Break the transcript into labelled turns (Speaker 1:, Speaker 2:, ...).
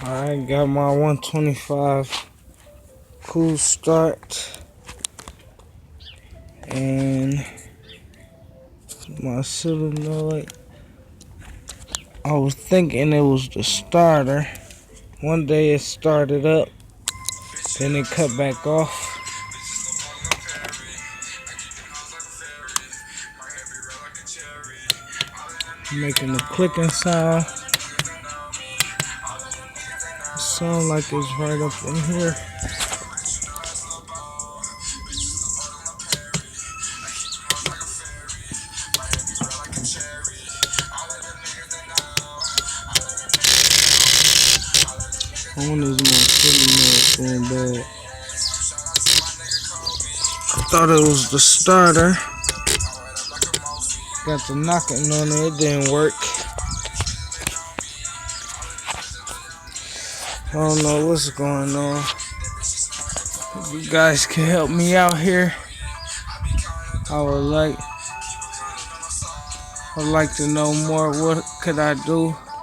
Speaker 1: I got my 125 cool start and my solenoid. I was thinking it was the starter. One day it started up, then it cut back off, making a clicking sound. It sounds like it's right up in here. I want this more solenoid going bad. I thought it was the starter. Got the knocking on it, it didn't work. I don't know what's going on. If you guys can help me out here, I would like to know more. What could I do?